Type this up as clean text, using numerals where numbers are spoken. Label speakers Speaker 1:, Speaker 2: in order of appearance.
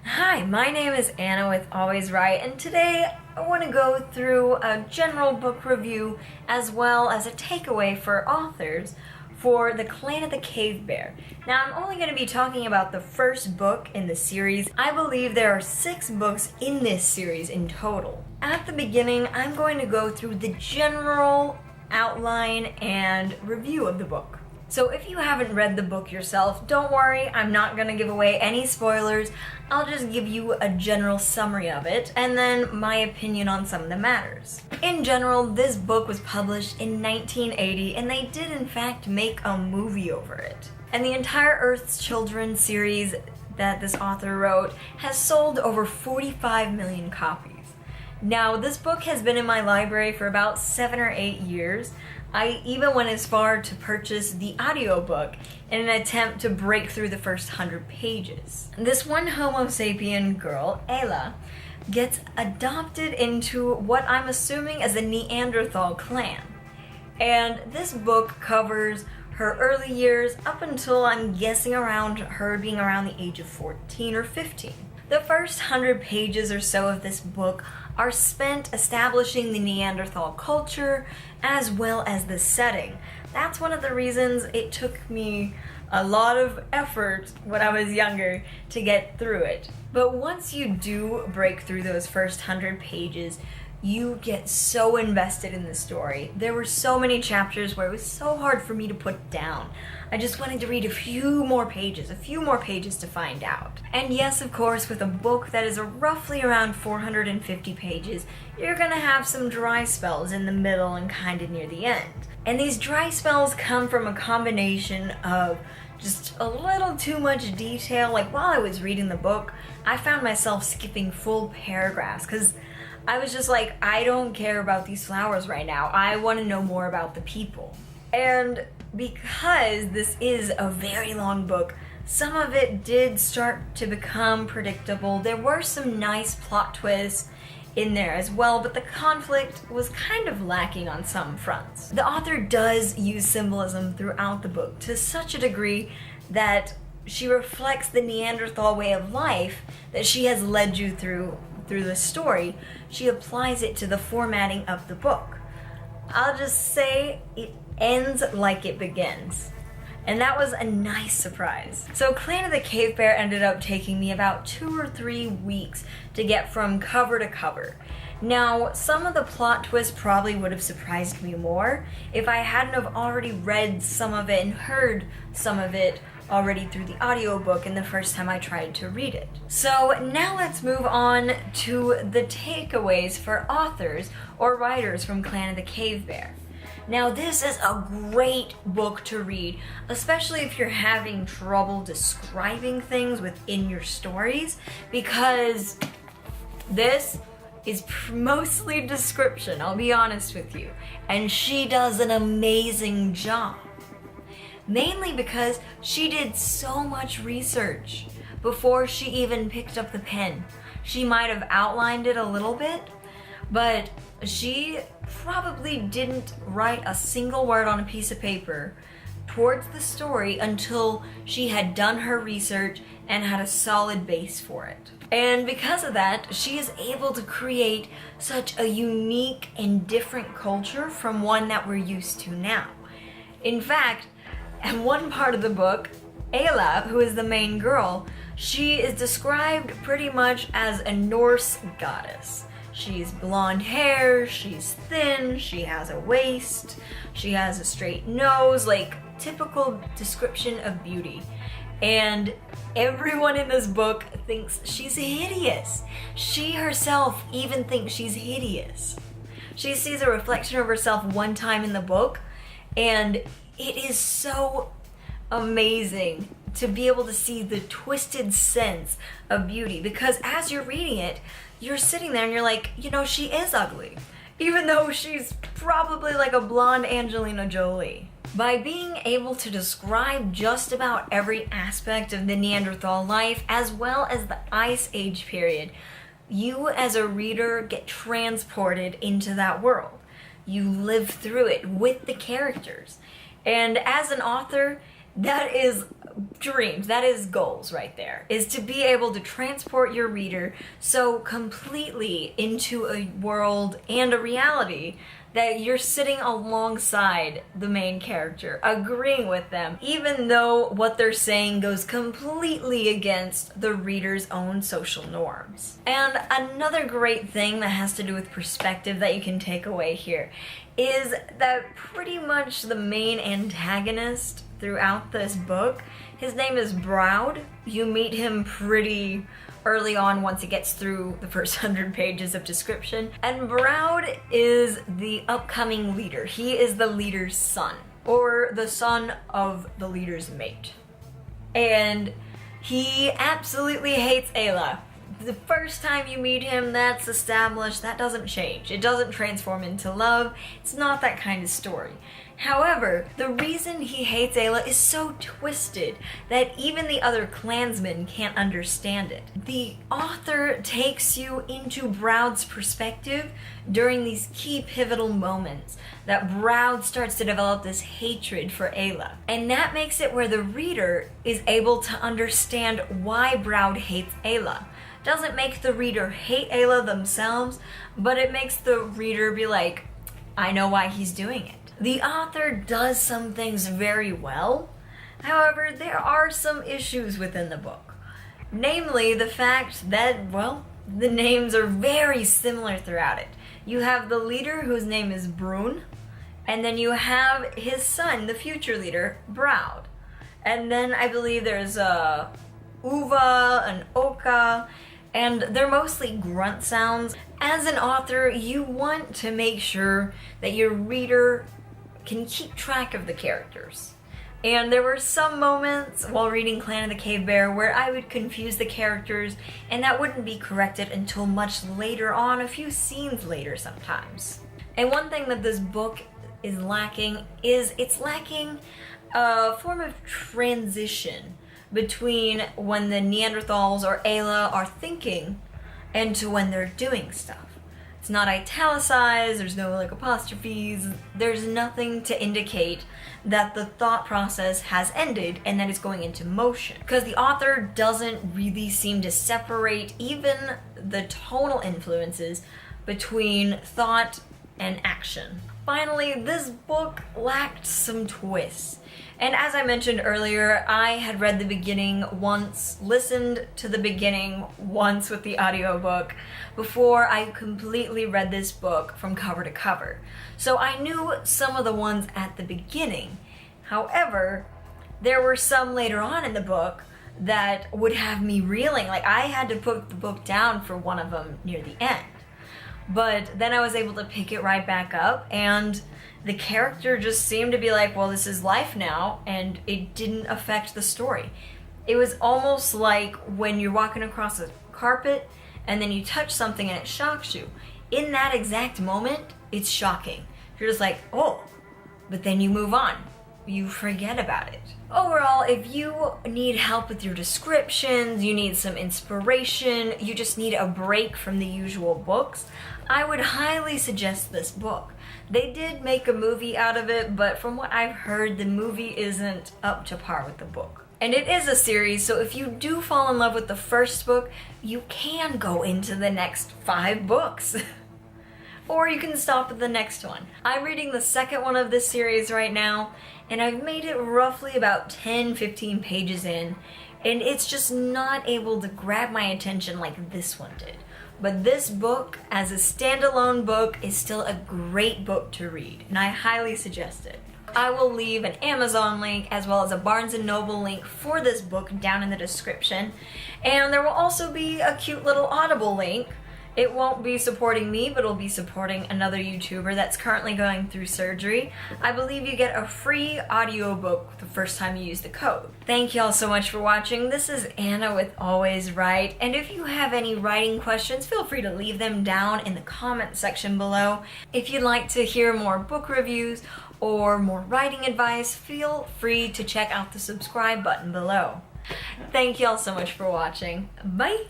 Speaker 1: Hi, my name is Anna with Always Right, and today I want to go through a general book review as well as a takeaway for authors for The Clan of the Cave Bear. Now, I'm only going to be talking about the first book in the series. I believe there are 6 books in this series in total. At the beginning, I'm going to go through the general outline and review of the book. So if you haven't read the book yourself, don't worry, I'm not going to give away any spoilers. I'll just give you a general summary of it, and then my opinion on some of the matters. In general, this book was published in 1980, and they did in fact make a movie over it. And the entire Earth's Children series that this author wrote has sold over 45 million copies. Now, this book has been in my library for about 7 or 8 years. I even went as far to purchase the audiobook in an attempt to break through the first 100 pages. This one Homo sapien girl, Auel, gets adopted into what I'm assuming is the Neanderthal clan. And this book covers her early years up until I'm guessing around her being around the age of 14 or 15. The first 100 pages or so of this book are spent establishing the Neanderthal culture as well as the setting. That's one of the reasons it took me a lot of effort when I was younger to get through it. But once you do break through those first 100 pages, you get so invested in the story. There were so many chapters where it was so hard for me to put down. I just wanted to read a few more pages to find out. And yes, of course, with a book that is roughly around 450 pages, you're gonna have some dry spells in the middle and kind of near the end. And these dry spells come from a combination of just a little too much detail. Like while I was reading the book, I found myself skipping full paragraphs because I was just like, I don't care about these flowers right now. I want to know more about the people. And because this is a very long book, some of it did start to become predictable. There were some nice plot twists in there as well, but the conflict was kind of lacking on some fronts. The author does use symbolism throughout the book to such a degree that she reflects the Neanderthal way of life that she has led you through the story. She applies it to the formatting of the book. I'll just say it ends like it begins. And that was a nice surprise. So Clan of the Cave Bear ended up taking me about 2 or 3 weeks to get from cover to cover. Now, some of the plot twists probably would have surprised me more if I hadn't have already read some of it and heard some of it already through the audiobook and the first time I tried to read it. So now let's move on to the takeaways for authors or writers from Clan of the Cave Bear. Now, this is a great book to read, especially if you're having trouble describing things within your stories, because this is mostly description, I'll be honest with you, and she does an amazing job. Mainly because she did so much research before she even picked up the pen. She might have outlined it a little bit, but she probably didn't write a single word on a piece of paper towards the story until she had done her research and had a solid base for it. And because of that, she is able to create such a unique and different culture from one that we're used to now. In fact, in one part of the book, Auel, who is the main girl, she is described pretty much as a Norse goddess. She's blonde hair, she's thin, she has a waist, she has a straight nose, like typical description of beauty. And everyone in this book thinks she's hideous. She herself even thinks she's hideous. She sees a reflection of herself one time in the book, and it is so amazing to be able to see the twisted sense of beauty, because as you're reading it, you're sitting there and you're like, you know, she is ugly, even though she's probably like a blonde Angelina Jolie. By being able to describe just about every aspect of the Neanderthal life as well as the Ice Age period, you as a reader get transported into that world. You live through it with the characters. And as an author, That is dreams, that is goals right there, is to be able to transport your reader so completely into a world and a reality that you're sitting alongside the main character, agreeing with them, even though what they're saying goes completely against the reader's own social norms. And another great thing that has to do with perspective that you can take away here is that pretty much the main antagonist throughout this book, his name is Browd. You meet him pretty early on once it gets through the first 100 pages of description. And Browd is the upcoming leader. He is the leader's son, or the son of the leader's mate. And he absolutely hates Ayla. The first time you meet him, that's established. That doesn't change. It doesn't transform into love. It's not that kind of story. However, the reason he hates Ayla is so twisted that even the other clansmen can't understand it. The author takes you into Browd's perspective during these key pivotal moments that Browd starts to develop this hatred for Ayla. And that makes it where the reader is able to understand why Browd hates Ayla. Doesn't make the reader hate Ayla themselves, but it makes the reader be like, I know why he's doing it. The author does some things very well. However, there are some issues within the book. Namely, the fact that, well, the names are very similar throughout it. You have the leader whose name is Brun, and then you have his son, the future leader, Browd. And then I believe there's Uva and Oka, and they're mostly grunt sounds. As an author, you want to make sure that your reader can keep track of the characters. And there were some moments while reading Clan of the Cave Bear where I would confuse the characters, and that wouldn't be corrected until much later on, a few scenes later sometimes. And one thing that this book is lacking is it's lacking a form of transition between when the Neanderthals or Ayla are thinking and to when they're doing stuff. It's not italicized, there's no like apostrophes, there's nothing to indicate that the thought process has ended and that it's going into motion. Because the author doesn't really seem to separate even the tonal influences between thought and action. Finally, this book lacked some twists. And as I mentioned earlier, I had read the beginning once, listened to the beginning once with the audiobook before I completely read this book from cover to cover. So I knew some of the ones at the beginning. However, there were some later on in the book that would have me reeling. Like I had to put the book down for one of them near the end. But then I was able to pick it right back up, and the character just seemed to be like, well, this is life now, and it didn't affect the story. It was almost like when you're walking across a carpet and then you touch something and it shocks you. In that exact moment, it's shocking. You're just like, oh, but then you move on. You forget about it. Overall, if you need help with your descriptions, you need some inspiration, you just need a break from the usual books, I would highly suggest this book. They did make a movie out of it, but from what I've heard, the movie isn't up to par with the book. And it is a series, so if you do fall in love with the first book, you can go into the next 5 books. Or you can stop at the next one. I'm reading the second one of this series right now, and I've made it roughly about 10-15 pages in, and it's just not able to grab my attention like this one did. But this book, as a standalone book, is still a great book to read, and I highly suggest it. I will leave an Amazon link as well as a Barnes & Noble link for this book down in the description, and there will also be a cute little Audible link. It won't be supporting me, but it'll be supporting another YouTuber that's currently going through surgery. I believe you get a free audiobook the first time you use the code. Thank you all so much for watching. This is Anna with Always Write, and if you have any writing questions, feel free to leave them down in the comment section below. If you'd like to hear more book reviews or more writing advice, feel free to check out the subscribe button below. Thank you all so much for watching. Bye!